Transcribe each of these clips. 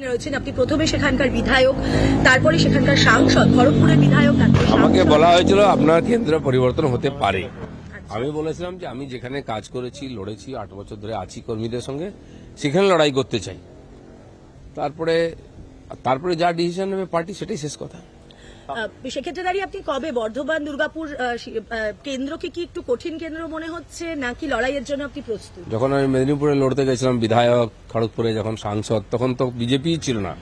রয়েছেন, আপনি প্রথমে সেখানকার বিধায়ক, তারপরে সেখানকার সাংসদ, খড়গপুরের বিধায়ক। আমাকে বলা হয়েছিল আপনার কেন্দ্র পরিবর্তন হতে পারে। আমি বলেছিলাম যে আমি যেখানে কাজ করেছি, লড়েছি, 8 বছর ধরে আছি কর্মীদের সঙ্গে, সেখানে লড়াই করতে চাই। তারপরে যা ডিসিশন নেবে পার্টি, সেটাই শেষ কথা। সেক্ষেত্রে দাঁড়িয়ে আপনি কবে বর্ধমান দুর্গাপুর কেন্দ্রকে কি একটু কঠিন কেন্দ্র মনে হচ্ছে, নাকি লড়াইয়ের জন্য আপনি প্রস্তুত? যখন আমি মেদিনীপুরে লড়তে গেছিলাম বিধায়ক, খড়গপুরে যখন সাংসদ, তখন তো বিজেপি ছিল না।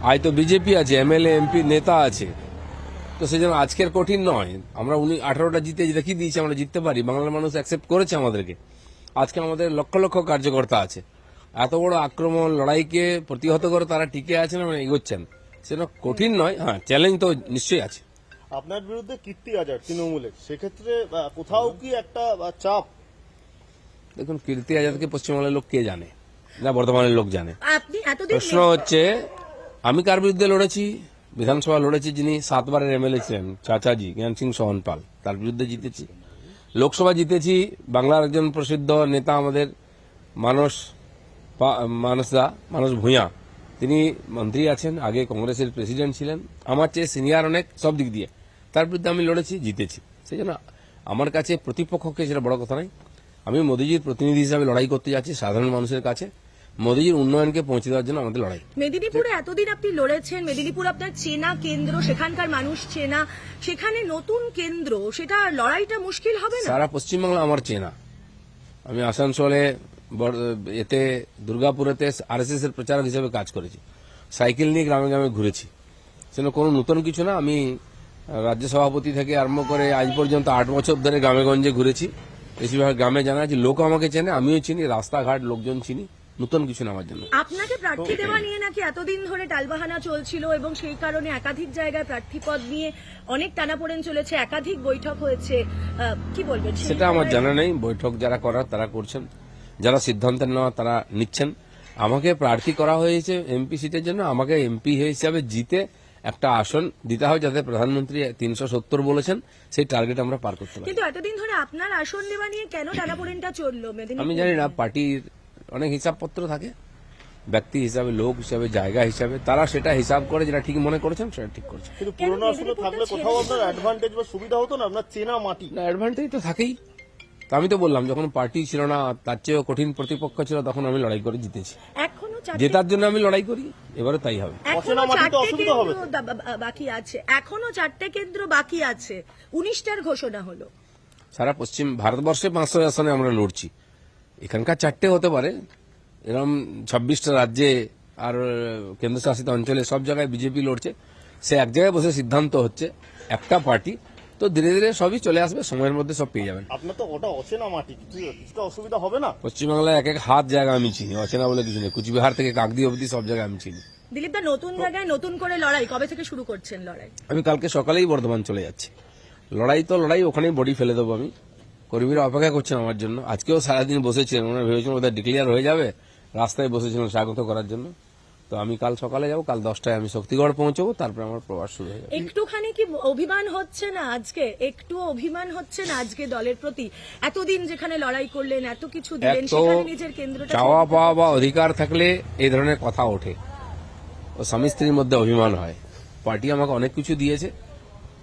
আজ তো বিজেপি আছে, এমএলএ এমপি নেতা আছে, তো সেই জন্য আজকের কঠিন নয়। আমরা 18টা জিতে দেখিয়ে দিয়েছি আমরা জিততে পারি, বাংলার মানুষ অ্যাকসেপ্ট করেছে আমাদেরকে। আজকে আমাদের লক্ষ লক্ষ কার্যকর্তা আছে, এত বড় আক্রমণ লড়াইকে প্রতিহত করে তারা টিকে আছেন এবং এগোচ্ছেন, সেটা কঠিন নয়। হ্যাঁ, চ্যালেঞ্জ তো নিশ্চয়ই আছে। আপনার বিরুদ্ধে কীর্তি আজাদ তৃণমূলের, সেক্ষেত্রে কোথাও কি একটা চাপ? দেখুন, কীর্তি আজাদকে পশ্চিমবাংলার লোক কে জানে না, বর্ধমানের লোক জানে। আপনি এতদিন প্রশ্ন হচ্ছে আমি কার বিরুদ্ধে লড়েছি। বিধানসভা লড়েছি যিনি 7 বারের এমএলএ ছিলেন, চাচাজি জ্ঞান সিং সোহনপাল, তার বিরুদ্ধে জিতেছি। লোকসভা জিতেছি বাংলার একজন প্রসিদ্ধ নেতা আমাদের মানস ভূঁইয়া, তিনি মন্ত্রী আছেন, আগে কংগ্রেসের প্রেসিডেন্ট ছিলেন, আমার চেয়ে সিনিয়র অনেক সব দিক দিয়ে। তার বিরুদ্ধে আমি লড়েছি, জিতেছি। সেই জন্য আমার কাছে প্রতিপক্ষকে সেটা বড় কথা নয়। আমি মোদীজির প্রতিনিধি হিসাবে লড়াই করতে যাচ্ছি সাধারণ মানুষের কাছে, মোদীজির উন্নয়নকে পৌঁছে দেওয়ার জন্য আমাদের লড়াই। মেদিনীপুরে এতদিন আপনি লড়েছেন, মেদিনীপুর আপনার চেনা কেন্দ্র, সেখানকার মানুষ চেনা, সেখানে নতুন কেন্দ্র, সেটা লড়াইটা মুশকিল হবে না? সারা পশ্চিমবাংলা আমার চেনা। আমি আসানসোলে, এতে দুর্গাপুরেতে আরএসএস এর প্রচারক হিসেবে কাজ করেছি, সাইকেল নিয়ে গ্রামে গ্রামে ঘুরেছি। সেটা কোনো নতুন কিছু না। আমি রাজ্য সভাপতি থেকে আরম্ভ করে আজ পর্যন্ত 8 বছর ধরে গ্রামেগঞ্জে ঘুরেছি। বেশিরভাগ গ্রামে জানা আছে, লোক আমাকে চেনে, আমিও চিনি, রাস্তাঘাট লোকজন চিনি, নতুন কিছু না আমার জন্য। আপনাকে প্রার্থী দেওয়া নিয়ে নাকি এতদিন ধরে টালবাহানা চলছিল এবং সেই কারণে একাধিক জায়গায় প্রার্থী পদ নিয়ে অনেক টানাপোড়েন চলেছে, একাধিক বৈঠক হয়েছে, কি বলবেন? সেটা আমার জানা নেই। বৈঠক যারা করার তারা করছেন, যারা সিদ্ধান্ত নেওয়া তারা নিচ্ছেন। আমাকে প্রার্থী করা হয়েছে এমপি সিটের জন্য, আমাকে এমপি হিসাবে জিতে একটা আসন দিতে হবে, যাতে প্রধানমন্ত্রী 370 বলেছেন, সেই টার্গেট আমরা পার করতে পারি। কিন্তু এতদিন ধরে আপনার আসন নেওয়া নিয়ে কেন টানাপোড়েনটা চললো মেদিনীপুরে? আমি জানি না, পার্টির অনেক হিসাবপত্র থাকে, ব্যক্তি হিসাবে, লোক হিসাবে, জায়গা হিসাবে, তারা সেটা হিসাব করে, যেটা ঠিক মনে করেছেন সেটা ঠিক করছে। কিন্তু পুরোনো আসনে থাকলে কোথাও আপনার অ্যাডভান্টেজ বা সুবিধা হতো না? আপনার চেনা মাটি। না, অ্যাডভান্টেজ তো থাকেই। তা আমি তো বললাম, যখন পার্টি ছিল না, তার চেয়েও কঠিন প্রতিপক্ষ ছিল, তখন আমি লড়াই করে জিতেছি। এখনো জেতার জন্য আমি লড়াই করি, এবারে তাই হবে। অচেনা মাটিতে অসুবিধা হবে তো? বাকি আছে, এখনো 4টে কেন্দ্র বাকি আছে, 19টার ঘোষণা হলো। সারা পশ্চিম ভারতবর্ষে 500 আসনে আমরা লড়ছি, এখানকার 4টে হতে পারে। এরকম 26টা রাজ্যে আর কেন্দ্রশাসিত অঞ্চলে সব জায়গায় বিজেপি লড়ছে, সে এক জায়গায় বসে সিদ্ধান্ত হচ্ছে, একটা পার্টি, তো ধীরে ধীরে সবই চলে আসবে, সময়ের মধ্যে সব পেয়ে যাবেন। আপনার তো ওটা অচেনা মাটি, কিছুটা অসুবিধা হবে না? পশ্চিমবাংলায় এক এক হাত জায়গা আমি চিনি, অচেনা বলে কিছু নেই। কুচবিহার থেকে কাকদি অবধি সব জায়গায় আমি চিনি। দিলীপ দা, নতুন জায়গায় নতুন করে লড়াই কবে থেকে শুরু করছেন? লড়াই আমি কালকে সকালেই বর্ধমান চলে যাচ্ছি। লড়াই তো লড়াই, ওখানেই বডি ফেলে দেবো আমি। কর্মীরা অপেক্ষা করছেন আমার জন্য। আজকেও সারাদিন বসেছিলেন, ওনারা ভেবেছিলেন বোধহয় ডিক্লিয়ার হয়ে যাবে, রাস্তায় বসেছিলেন স্বাগত করার জন্য। তো আমি কাল সকালে যাব, কাল 10টায় আমি শক্তিগড় পৌঁছবো, তারপরে আমার প্রবাস শুরু হয়ে যাবে। একটুখানি কি অভিমান হচ্ছে না আজকে? একটু অভিমান হচ্ছে না আজকে দলের প্রতি? এতদিন যেখানে লড়াই করলেন, এত কিছু দিলেন, এক তো সেখানে নিজের কেন্দ্রটা চাওয়া পাওয়া বা অধিকার থাকলে এই ধরনের কথা ওঠে, ও স্বামী স্ত্রীর মধ্যে অভিমান হয়। পার্টি আমাকে অনেক কিছু দিয়েছে,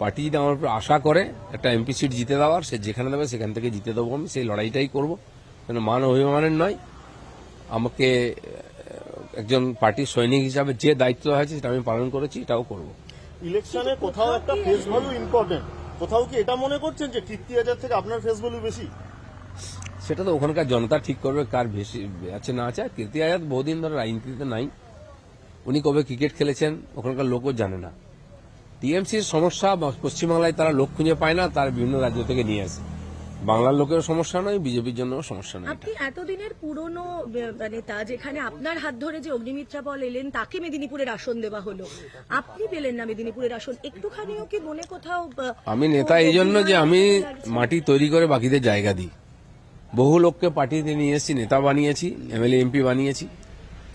পার্টি যদি আমার উপর আশা করে একটা এমপি সিট জিতে দেওয়ার, সে যেখানে দেবে সেখান থেকে জিতে দেবো। আমি সেই লড়াইটাই করবো, কেন মান অভিমানের নয়। আমাকে একজন পার্টির সৈনিক হিসাবে যে দায়িত্ব হয়েছে সেটা আমি পালন করেছি, এটাও করব। ইলেকশনে কোথাও একটা ফেস ভ্যালু ইম্পর্টেন্ট, কোথাও কি এটা মনে করছেন যে কীর্তি আজাদ থেকে আপনার ফেস ভ্যালু বেশি? সেটা তো ওখানকার জনতা ঠিক করবে কার বেশি আছে না আছে। কীর্তি আজাদ বহুদিন ধরে রাজনীতিতে নাই, উনি কবে ক্রিকেট খেলেছেন ওখানকার লোকও জানে না। টিএমসির সমস্যা, পশ্চিমবাংলায় তারা লোক খুঁজে পায় না, তার বিভিন্ন রাজ্য থেকে নিয়ে আসে। বাংলার লোকের সমস্যা নয়, বিজেপির জন্য সমস্যা নয়। আপনি এতদিনের পুরনো নেতা, যেখানে আপনার হাত ধরে যে অগ্নিমিত্রা পল এলেন, তাকে মেদিনীপুরের আসন দেওয়া হলো, আপনি পেলেন না মেদিনীপুরের আসন। একটুখানিও কি মনে কোথাও? আমি নেতা এই জন্য যে আমি মাটি তৈরি করে বাকিদের জায়গা দিই। বহু লোককে পার্টিতে নিয়ে এসেছি, নেতা বানিয়েছি, এমএলএ এমপি বানিয়েছি।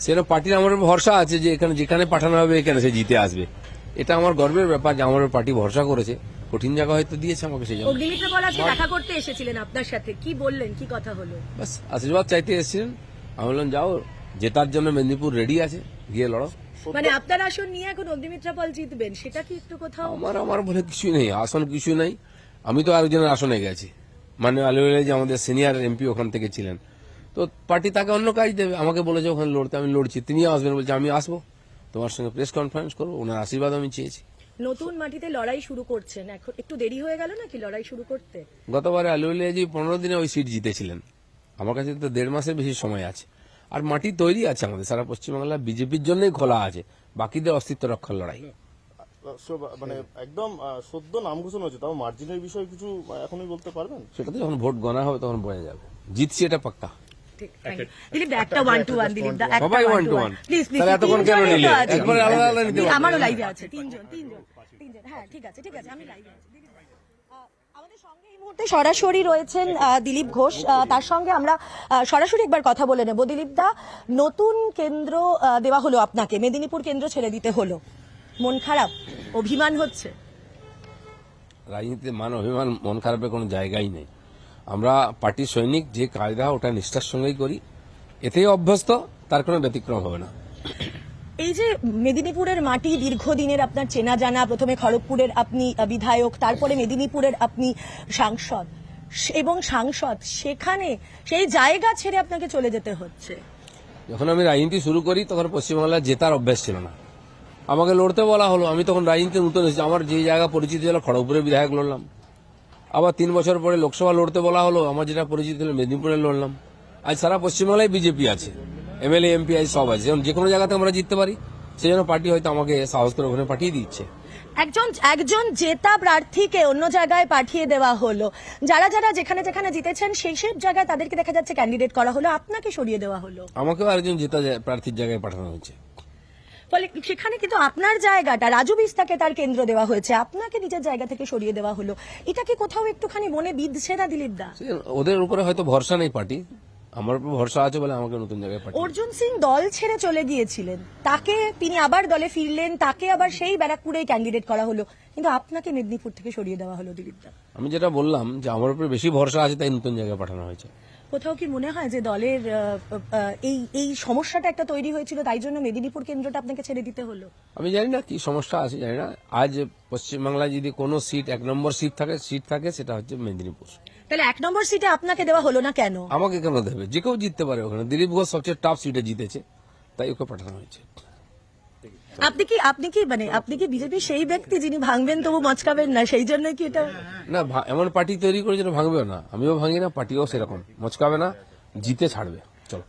সেটা পার্টির আমার ভরসা আছে যে এখানে যেখানে পাঠানো হবে এখানে সে জিতে আসবে। এটা আমার গর্বের ব্যাপার যে আমার পার্টি ভরসা করেছে, কঠিন জায়গা হয়তো দিয়েছে আমাকে। সেই জন্য অগ্নিমিত্রা পল আজকে দেখা করতে এসেছিলেন আপনার সাথে, কি বললেন, কি কথা হলো? বাস আশীর্বাদ চাইতে এসেছিলেন। আমি বললাম যাও, জেতার জন্য মেদিনীপুর রেডি আছে, গিয়ে লড়ো। মানে আপনার আসন নিয়ে এখন অগ্নিমিত্রা পাল জিতবেন, সেটা কি একটু কোথাও? আমার বলে কিছুই নেই, আসন কিছু নেই। আমি তো আরেকজনের আসনে গেছি, মানে আলুলে যে আমাদের সিনিয়র এমপি ওখান থেকে ছিলেন, তো পার্টি তাকে অন্য কাজ দেবে। আমাকে বলেছে ওখানে লড়তে, আমি লড়ছি। তিনি আসবেন বলছে, আমি আসবো, তোমার সঙ্গে প্রেস কনফারেন্স করবো, ওনার আশীর্বাদ আমি চেয়েছি। নতুন মাটিতে লড়াই শুরু করছেন, এখন একটু দেরি হয়ে গেল নাকি লড়াই শুরু করতে? গতবারে আলুলিয়াজি 15 দিনে ওই সিট জিতেছিলেন, আমার কাছে তো 1.5 মাসের বেশি সময় আছে। আর মাটি তৈরি আছে আমাদের, সারা পশ্চিমবাংলা বিজেপির জন্যই খোলা আছে, বাকিদের অস্তিত্ব রক্ষার লড়াই। মানে একদম সদ্য নাম ঘোষণা হয়েছে, তাও মার্জিনের বিষয়ে কিছু এখনই বলতে পারবেন? সেটা তো যখন ভোট গণা হবে তখন বোঝা যাবে, জিতছি এটা পাক্কা। ঠিক, thank you. দিলীপ দা, একটা 1-to-1 দিলীপ দা, একটা সবাই 1-to-1 1-to-1। Please please. তাহলে এতক্ষণ কেন নিলে? একবারে আলাদা আলাদা নিতে পারবে। আমারও লাইভে আছে তিনজন। হ্যাঁ ঠিক আছে আমি লাইভে আছি। দিলীপ দা, আমাদের সঙ্গে এই মুহূর্তে সরাসরি রয়েছেন দিলীপ ঘোষ। তার সঙ্গে আমরা সরাসরি একবার কথা বলে নেব। দিলীপ দা, নতুন কেন্দ্র দেওয়া হলো আপনাকে, মেদিনীপুর কেন্দ্র ছেড়ে দিতে হলো, মন খারাপ, অভিমান হচ্ছে? রাজনীতিতে মান অভিমান মন খারাপের কোনো জায়গাই নেই। আমরা পার্টির সৈনিক, যে কায়দা ওটা নিষ্ঠার সঙ্গেই করি, এতেই অভ্যস্ত, তার কোনো ব্যতিক্রম হবে না। এই যে মেদিনীপুরের মাটি দীর্ঘদিনের আপনার চেনা জানা, প্রথমে খড়গপুরের আপনি বিধায়ক, তারপরে মেদিনীপুরের আপনি সাংসদ, এবং সেখানে সেই জায়গা ছেড়ে আপনাকে চলে যেতে হচ্ছে। যখন আমি রাজনীতি শুরু করি তখন পশ্চিমবাংলায় জেতার অভ্যাস ছিল না, আমাকে লড়তে বলা হলো। আমি তখন রাজনীতি নতুন এসেছি, আমার যে জায়গা পরিচিতি ছিল খড়গপুরে বিধায়ক লড়লাম। আবার 3 বছর পরে লোকসভা লড়তে বলা হলো, আমার যেটা পরিচিতি ছিল মেদিনীপুরে লড়লাম। আজ সারা পশ্চিমবাংলায় বিজেপি আছে, এমএলএ এমপি আজ সব আছে, যেমন যে কোনো জায়গাতে আমরা জিততে পারি, সেই জন্য পার্টি হয়তো আমাকে সাহস করে ওখানে পাঠিয়ে দিচ্ছে। একজন জেতা প্রার্থীকে অন্য জায়গায় পাঠিয়ে দেওয়া হলো, যারা যেখানে জিতেছেন সেই সব জায়গায় তাদেরকে দেখা যাচ্ছে ক্যান্ডিডেট করা হলো, আপনাকে সরিয়ে দেওয়া হলো। আমাকেও আরেকজন জেতা প্রার্থীর জায়গায় পাঠানো হয়েছে। ফলে সেখানে কিন্তু আপনার জায়গাটা, রাজু বিস্তাকে তার কেন্দ্র দেওয়া হয়েছে, আপনাকে নিজের জায়গা থেকে সরিয়ে দেওয়া হলো। এটা কি কোথাও একটুখানি মনে বিঁধছে না দিলীপ দা? ওদের উপরে হয়তো ভরসা নেই পার্টি, আমার উপর ভরসা আছে বলে আমাকে নতুন জায়গায় পাঠিয়ে। অর্জুন সিং দল ছেড়ে চলে গিয়েছিলেন, তাকে তিনি আবার দলে ফিরলেন, তাকে আবার সেই ব্যারাকপুরেই ক্যান্ডিডেট করা হলো, কিন্তু আপনাকে মেদিনীপুর থেকে সরিয়ে দেওয়া হলো দিলীপ দা। আমি যেটা বললাম যে আমার উপরে বেশি ভরসা আছে, তাই নতুন জায়গায় পাঠানো হয়েছে। কোথাও কি মনে হয় যে দলের এই সমস্যাটা একটা তৈরি হয়েছিল, তাই জন্য মেদিনীপুর কেন্দ্রটা আপনাকে ছেড়ে দিতে হলো? আমি জানি না কি সমস্যা আছে, জানি না। আজ পশ্চিমবাংলায় যদি কোনো সিট 1 নম্বর সিট থাকে সেটা হচ্ছে মেদিনীপুর। তাহলে 1 নম্বর সিটে আপনাকে দেওয়া হলো না কেন? আমাকে কেন দেবে? যে কেউ জিততে পারে ওখানে। দিলীপ ঘোষ সবচেয়ে টাফ সিটে জিতেছে, তাই ওকে পাঠানো হয়েছে। আপনি কি বিজেপি সেই ব্যক্তি যিনি ভাঙবেন তবু মচকাবেন না, সেই জন্য কি এটা? না, এমন পার্টি তৈরি করে যেন ভাঙবেও না, আমিও ভাঙি না, পার্টিও সেরকম মচকাবে না, জিতে ছাড়বে। চলো।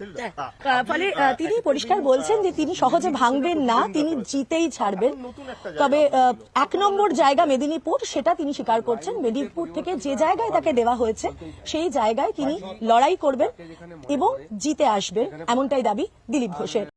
ফলে তিনি পরিষ্কার বলছেন যে তিনি সহজে ভাঙবেন না, তিনি জিতেই ছাড়বেন। তবে 1 নম্বর জায়গা মেদিনীপুর, সেটা তিনি স্বীকার করছেন। মেদিনীপুর থেকে যে জায়গায় তাকে দেওয়া হয়েছে সেই জায়গায় তিনি লড়াই করবেন এবং জিতে আসবেন, এমনটাই দাবি দিলীপ ঘোষের।